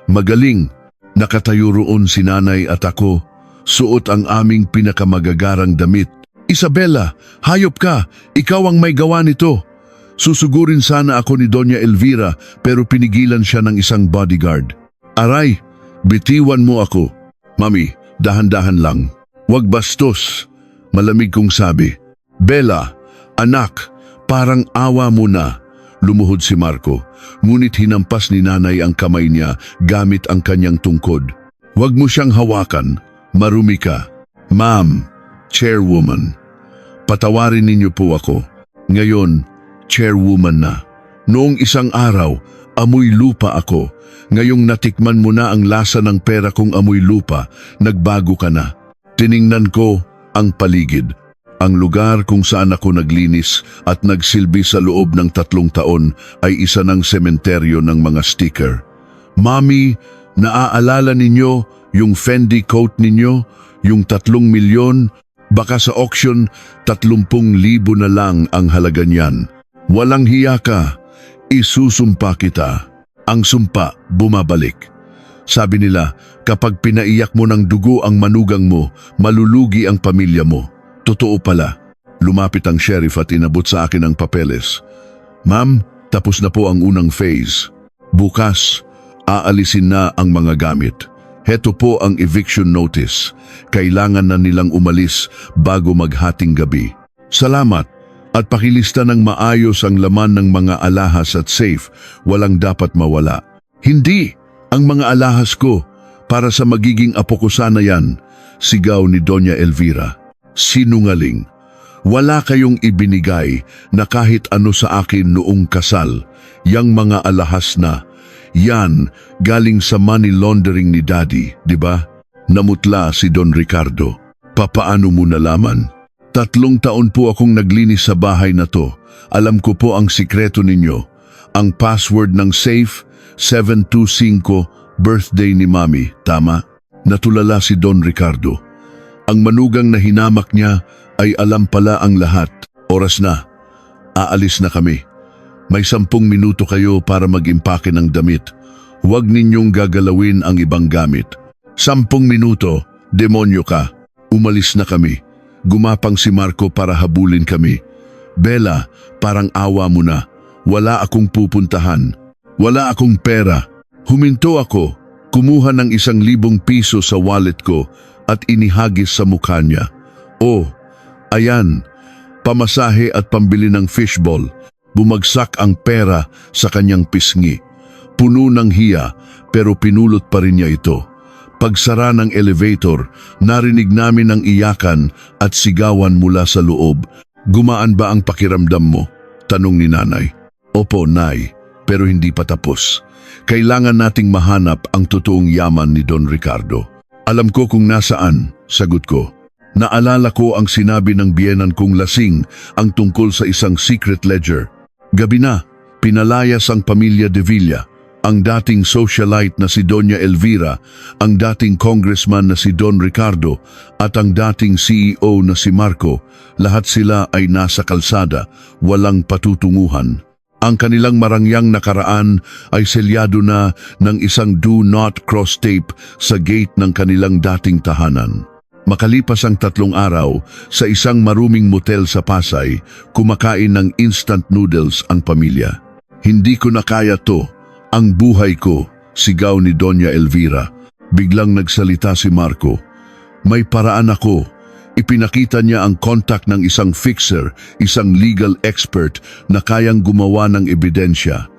Magaling. Nakatayo roon si nanay at ako. Suot ang aming pinakamagagarang damit. Isabella, hayop ka. Ikaw ang may gawa nito. Susugurin sana ako ni Doña Elvira pero pinigilan siya ng isang bodyguard. Aray, bitiwan mo ako. Mami, dahan-dahan lang. Huwag bastos. Malamig kong sabi. Bella, anak, parang awa mo na. Lumuhod si Marco, ngunit hinampas ni nanay ang kamay niya gamit ang kanyang tungkod. Huwag mo siyang hawakan, marumi ka. Ma'am, chairwoman, patawarin ninyo po ako. Ngayon, chairwoman na. Noong isang araw, amoy lupa ako. Ngayong natikman mo na ang lasa ng pera kong amoy lupa, nagbago ka na. Tiningnan ko ang paligid. Ang lugar kung saan ako naglinis at nagsilbi sa loob ng 3 taon ay isa ng sementeryo ng mga sticker. Mami, naaalala ninyo yung Fendi coat ninyo? Yung 3 milyon, baka sa auction 30,000 na lang ang halaga niyan. Walang hiya ka, isusumpa kita. Ang sumpa, bumabalik. Sabi nila, kapag pinaiyak mo ng dugo ang manugang mo, malulugi ang pamilya mo. Totoo pala. Lumapit ang sheriff at inabot sa akin ang papeles. Ma'am, tapos na po ang unang phase. Bukas, aalisin na ang mga gamit. Heto po ang eviction notice. Kailangan na nilang umalis bago maghating gabi. Salamat at pakilista ng maayos ang laman ng mga alahas at safe. Walang dapat mawala. Hindi! Ang mga alahas ko, para sa magiging apo ko sana yan, sigaw ni Doña Elvira. Sinungaling. Wala kayong ibinigay na kahit ano sa akin noong kasal. Yang mga alahas na. Yan, galing sa money laundering ni Daddy, di ba? Namutla si Don Ricardo. Papaano mo nalaman? 3 taon po akong naglinis sa bahay na to. Alam ko po ang sikreto ninyo. Ang password ng safe, 725, birthday ni Mami, tama? Natulala si Don Ricardo. Ang manugang na hinamak niya ay alam pala ang lahat. Oras na. Aalis na kami. May 10 minuto kayo para mag-impake ng damit. Huwag ninyong gagalawin ang ibang gamit. 10 minuto, demonyo ka. Umalis na kami. Gumapang si Marco para habulin kami. Bella, parang awa mo na. Wala akong pupuntahan. Wala akong pera. Huminto ako, kumuha ng 1,000 piso sa wallet ko at inihagis sa mukha niya. Oh, ayan, pamasahe at pambili ng fishball. Bumagsak ang pera sa kanyang pisngi. Puno ng hiya pero pinulot pa rin niya ito. Pagsara ng elevator, narinig namin ang iyakan at sigawan mula sa loob. Gumaan ba ang pakiramdam mo? Tanong ni Nanay. Opo, Nay, pero hindi pa tapos. Kailangan nating mahanap ang totoong yaman ni Don Ricardo. Alam ko kung nasaan, sagot ko. Naalala ko ang sinabi ng biyenan kong lasing ang tungkol sa isang secret ledger. Gabi na, pinalayas ang pamilya De Villa, ang dating socialite na si Doña Elvira, ang dating congressman na si Don Ricardo at ang dating CEO na si Marco. Lahat sila ay nasa kalsada, walang patutunguhan. Ang kanilang marangyang nakaraan ay selyado na ng isang do not cross tape sa gate ng kanilang dating tahanan. Makalipas ang 3 araw, sa isang maruming motel sa Pasay, kumakain ng instant noodles ang pamilya. Hindi ko na kaya to, ang buhay ko, sigaw ni Doña Elvira. Biglang nagsalita si Marco. May paraan ako. Ipinakita niya ang contact ng isang fixer, isang legal expert na kayang gumawa ng ebidensya.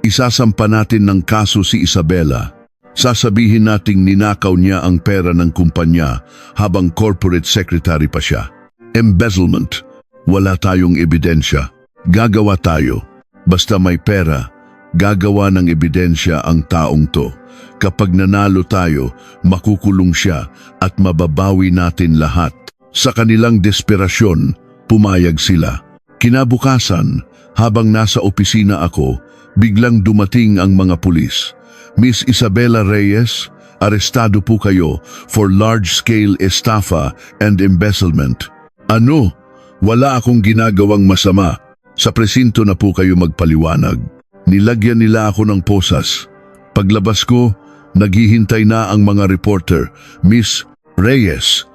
Isasampa natin ng kaso si Isabela. Sasabihin nating ninakaw niya ang pera ng kumpanya habang corporate secretary pa siya. Embezzlement. Wala tayong ebidensya. Gagawa tayo. Basta may pera, gagawa ng ebidensya ang taong to. Kapag nanalo tayo, makukulong siya at mababawi natin lahat. Sa kanilang desperasyon, pumayag sila. Kinabukasan, habang nasa opisina ako, biglang dumating ang mga pulis. Miss Isabela Reyes, arestado po kayo for large-scale estafa and embezzlement. Ano? Wala akong ginagawang masama. Sa presinto na po kayo magpaliwanag. Nilagyan nila ako ng posas. Paglabas ko, naghihintay na ang mga reporter. Miss Reyes,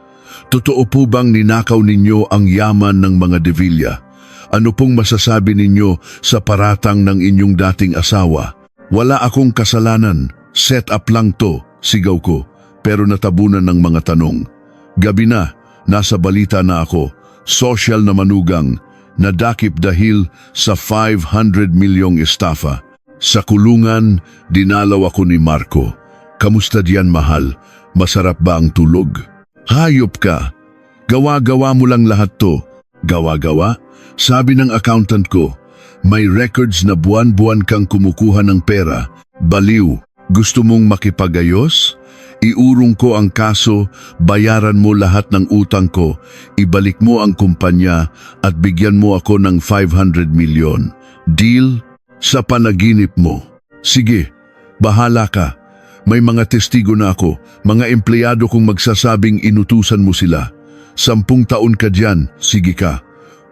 totoo po bang ninakaw ninyo ang yaman ng mga De Villa? Ano pong masasabi ninyo sa paratang ng inyong dating asawa? Wala akong kasalanan, set up lang to, sigaw ko, pero natabunan ng mga tanong. Gabi na, nasa balita na ako, social na manugang, nadakip dahil sa 500 milyong estafa. Sa kulungan, dinalaw ako ni Marco. Kamusta diyan, mahal? Masarap ba ang tulog? Hayop ka! Gawa-gawa mo lang lahat to. Gawa-gawa? Sabi ng accountant ko, may records na buwan-buwan kang kumukuha ng pera. Baliw, gusto mong makipagayos? Iurong ko ang kaso, bayaran mo lahat ng utang ko, ibalik mo ang kumpanya at bigyan mo ako ng 500 milyon. Deal? Sa panaginip mo. Sige, bahala ka. May mga testigo na ako, mga empleyado kong magsasabing inutusan mo sila. 10 taon ka dyan, sige ka.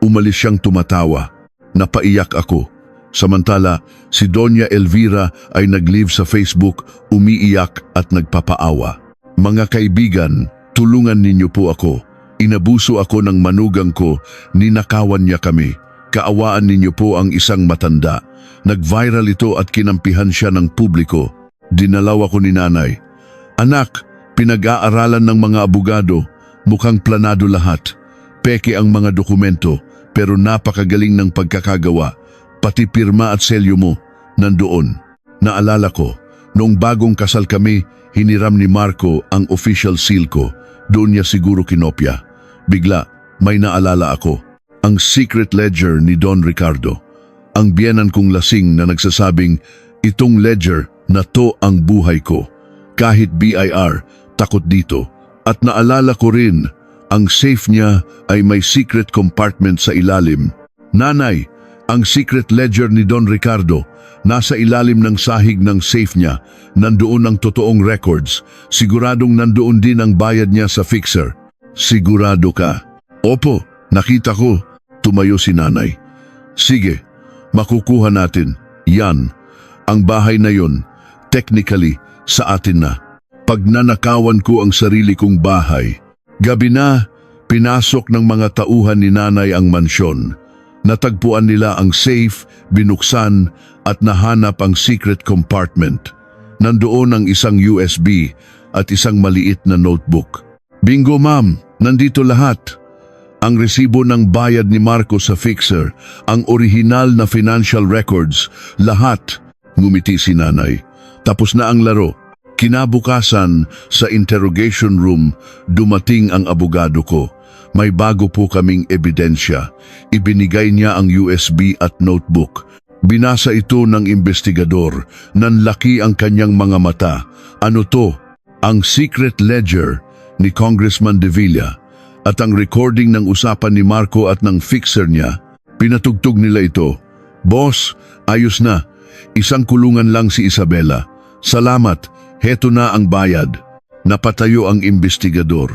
Umalis siyang tumatawa. Napaiyak ako. Samantala, si Doña Elvira ay nag-live sa Facebook, umiiyak at nagpapaawa. Mga kaibigan, tulungan ninyo po ako. Inabuso ako ng manugang ko, ninakawan niya kami. Kaawaan ninyo po ang isang matanda. Nag-viral ito at kinampihan siya ng publiko. Dinalaw ako ni nanay. Anak, pinag-aaralan ng mga abogado, mukhang planado lahat. Peke ang mga dokumento, pero napakagaling ng pagkakagawa. Pati pirma at selyo mo, nandoon. Naalala ko, noong bagong kasal kami, hiniram ni Marco ang official seal ko. Doon niya siguro kinopya. Bigla, may naalala ako. Ang secret ledger ni Don Ricardo. Ang biyenan kong lasing na nagsasabing, itong ledger na to ang buhay ko. Kahit BIR, takot dito. At naalala ko rin, ang safe niya ay may secret compartment sa ilalim. Nanay, ang secret ledger ni Don Ricardo, nasa ilalim ng sahig ng safe niya, nandoon ang totoong records. Siguradong nandoon din ang bayad niya sa fixer. Sigurado ka? Opo, nakita ko. Tumayo si nanay. Sige, makukuha natin. Yan, ang bahay na yon, technically, sa atin na. Pag nanakawan ko ang sarili kong bahay, gabi na, pinasok ng mga tauhan ni nanay ang mansyon. Natagpuan nila ang safe, binuksan at nahanap ang secret compartment. Nandoon ang isang USB at isang maliit na notebook. Bingo ma'am, nandito lahat. Ang resibo ng bayad ni Marco sa fixer, ang orihinal na financial records, lahat. Ngumiti si nanay. Tapos na ang laro. Kinabukasan, sa interrogation room, dumating ang abogado ko. May bago po kaming ebidensya. Ibinigay niya ang USB at notebook. Binasa ito ng investigador. Nanlaki ang kanyang mga mata. Ano to? Ang secret ledger ni Congressman De Villa at ang recording ng usapan ni Marco at ng fixer niya. Pinatugtog nila ito. Boss, ayos na. Isang kulungan lang si Isabela. Salamat, heto na ang bayad. Napatayo ang investigador.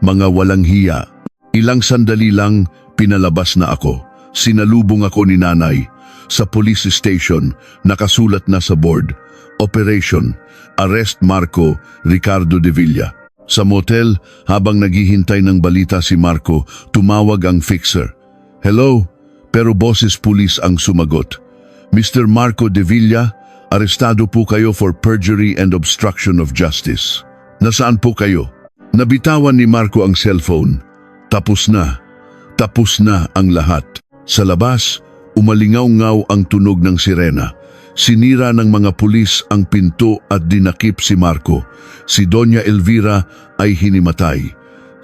Mga walang hiya. Ilang sandali lang, pinalabas na ako. Sinalubong ako ni nanay. Sa police station, nakasulat na sa board. Operation, Arrest Marco Ricardo De Villa. Sa motel, habang naghihintay ng balita si Marco, tumawag ang fixer. Hello, pero boses pulis ang sumagot. Mr. Marco De Villa, arestado po kayo for perjury and obstruction of justice. Nasaan po kayo? Nabitawan ni Marco ang cellphone. Tapos na ang lahat. Sa labas, umalingaw-ngaw ang tunog ng sirena. Sinira ng mga pulis ang pinto at dinakip si Marco. Si Doña Elvira ay hinimatay.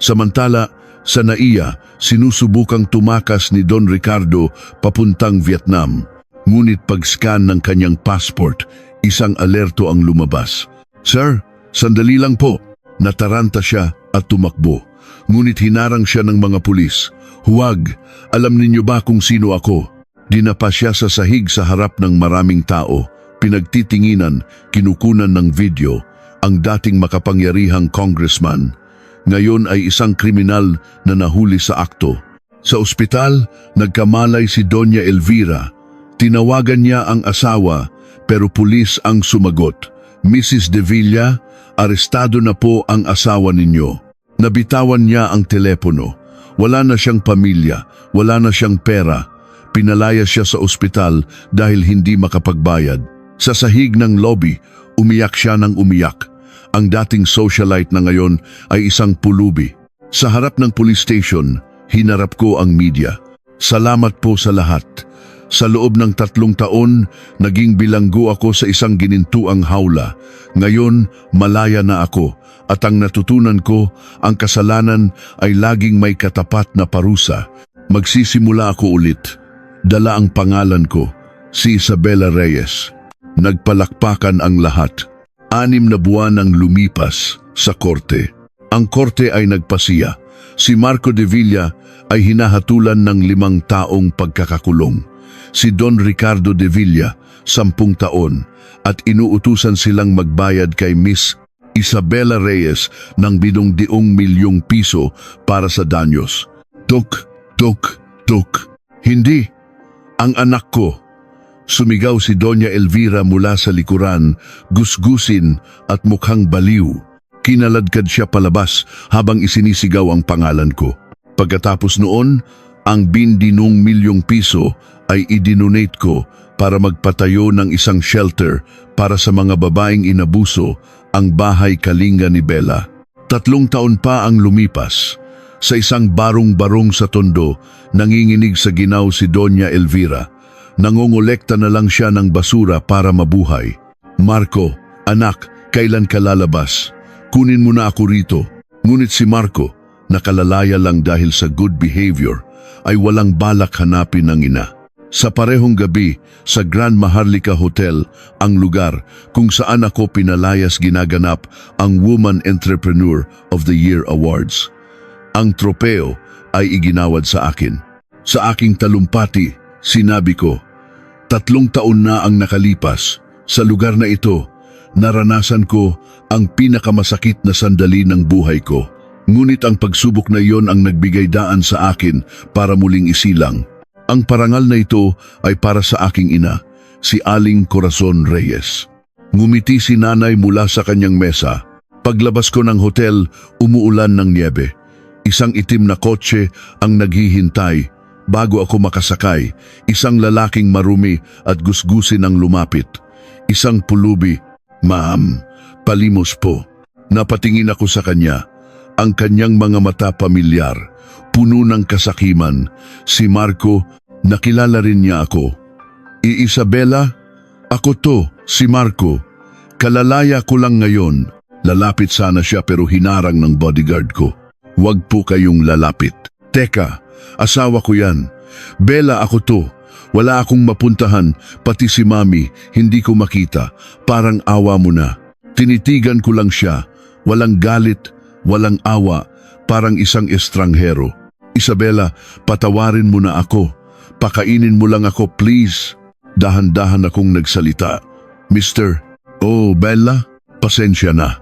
Samantala, sa NAIA, sinusubukang tumakas ni Don Ricardo papuntang Vietnam. Ngunit pag-scan ng kanyang passport, isang alerto ang lumabas. Sir, sandali lang po. Nataranta siya at tumakbo. Ngunit hinarang siya ng mga pulis. Huwag, alam ninyo ba kung sino ako? Dinapa siya sa sahig sa harap ng maraming tao. Pinagtitinginan, kinukunan ng video, ang dating makapangyarihang congressman. Ngayon ay isang kriminal na nahuli sa akto. Sa ospital, nagkamalay si Doña Elvira. Tinawagan niya ang asawa, pero pulis ang sumagot. Mrs. De Villa, arestado na po ang asawa ninyo. Nabitawan niya ang telepono. Wala na siyang pamilya, wala na siyang pera. Pinalaya siya sa ospital dahil hindi makapagbayad. Sa sahig ng lobby, umiyak siya ng umiyak. Ang dating socialite na ngayon ay isang pulubi. Sa harap ng police station, hinarap ko ang media. Salamat po sa lahat. Sa loob ng 3 taon, naging bilanggo ako sa isang ginintuang hawla. Ngayon, malaya na ako. At ang natutunan ko, ang kasalanan ay laging may katapat na parusa. Magsisimula ako ulit. Dala ang pangalan ko, si Isabela Reyes. Nagpalakpakan ang lahat. 6 na buwan ang lumipas sa korte. Ang korte ay nagpasiya. Si Marco De Villa ay hinahatulan ng 5 taong pagkakakulong. si Don Ricardo de Villa, 10 taon, at inuutusan silang magbayad kay Miss Isabela Reyes ng 20 milyong piso para sa danyos. Tuk, tuk, tuk. Hindi. Ang anak ko. Sumigaw si Doña Elvira mula sa likuran, gusgusin at mukhang baliw. Kinaladkad siya palabas habang isinisigaw ang pangalan ko. Pagkatapos noon, ang 20 milyong piso ay idinonate ko para magpatayo ng isang shelter para sa mga babaeng inabuso, ang bahay kalinga ni Bella. 3 taon pa ang lumipas. Sa isang barong-barong sa Tondo, nanginginig sa ginaw si Doña Elvira. Nangongolekta na lang siya ng basura para mabuhay. Marco, anak, kailan ka lalabas? Kunin mo na ako rito. Ngunit si Marco, nakalalaya lang dahil sa good behavior, ay walang balak hanapin ng ina. Sa parehong gabi, sa Grand Maharlika Hotel, ang lugar kung saan ako pinalayas ginaganap ang Woman Entrepreneur of the Year Awards. Ang tropeo ay iginawad sa akin. Sa aking talumpati, sinabi ko, 3 taon na ang nakalipas. Sa lugar na ito, naranasan ko ang pinakamasakit na sandali ng buhay ko. Ngunit ang pagsubok na iyon ang nagbigay daan sa akin para muling isilang. Ang parangal na ito ay para sa aking ina, si Aling Corazon Reyes. Ngumiti si nanay mula sa kanyang mesa. Paglabas ko ng hotel, umuulan ng niebe. Isang itim na kotse ang naghihintay. Bago ako makasakay, isang lalaking marumi at gusgusin ang lumapit. Isang pulubi, "Ma'am, palimos po." Napatingin ako sa kanya. Ang kanyang mga mata pamilyar, puno ng kasakiman. Si Marco, nakilala rin niya ako. Isabela, ako to, si Marco. Kalalaya ko lang ngayon. Lalapit sana siya pero hinarang ng bodyguard ko. Huwag po kayong lalapit. Teka, asawa ko yan. Bella, ako to. Wala akong mapuntahan, pati si Mami, hindi ko makita. Parang awa mo na. Tinitigan ko lang siya. Walang galit, walang awa, parang isang estranghero. Isabela, patawarin mo na ako. Pakainin mo lang ako, please. Dahan-dahan akong nagsalita. Mister, oh Bella, pasensya na.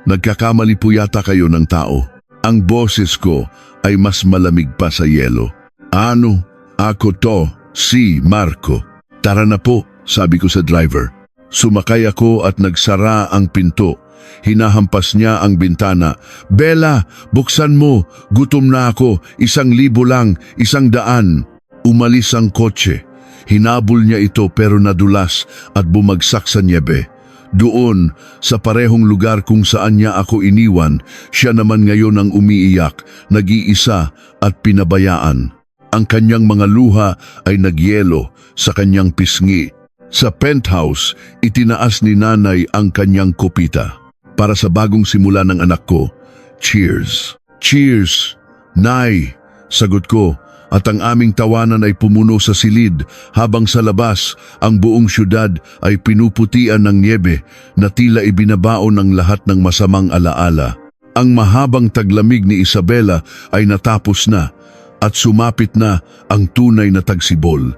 Nagkakamali po yata kayo ng tao. Ang boses ko ay mas malamig pa sa yelo. Ano? Ako to, si Marco. Tara na po, sabi ko sa driver. Sumakay ako at nagsara ang pinto. Hinahampas niya ang bintana. Bella, buksan mo. Gutom na ako. 1,000 lang, 100. Umalis ang kotse. Hinabol niya ito pero nadulas at bumagsak sa niebe. Doon, sa parehong lugar kung saan niya ako iniwan, siya naman ngayon ang umiiyak, nag-iisa at pinabayaan. Ang kanyang mga luha ay nagyelo sa kanyang pisngi. Sa penthouse, itinaas ni nanay ang kanyang kopita. Para sa bagong simula ng anak ko, cheers. Cheers, Nay, sagot ko, at ang aming tawanan ay pumuno sa silid habang sa labas ang buong syudad ay pinuputian ng niebe na tila ibinabaon ng lahat ng masamang alaala. Ang mahabang taglamig ni Isabela ay natapos na at sumapit na ang tunay na tagsibol.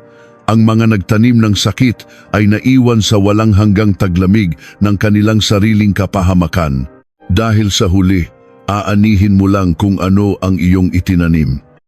Ang mga nagtanim ng sakit ay naiwan sa walang hanggang taglamig ng kanilang sariling kapahamakan. Dahil sa huli, aanihin mo lang kung ano ang iyong itinanim.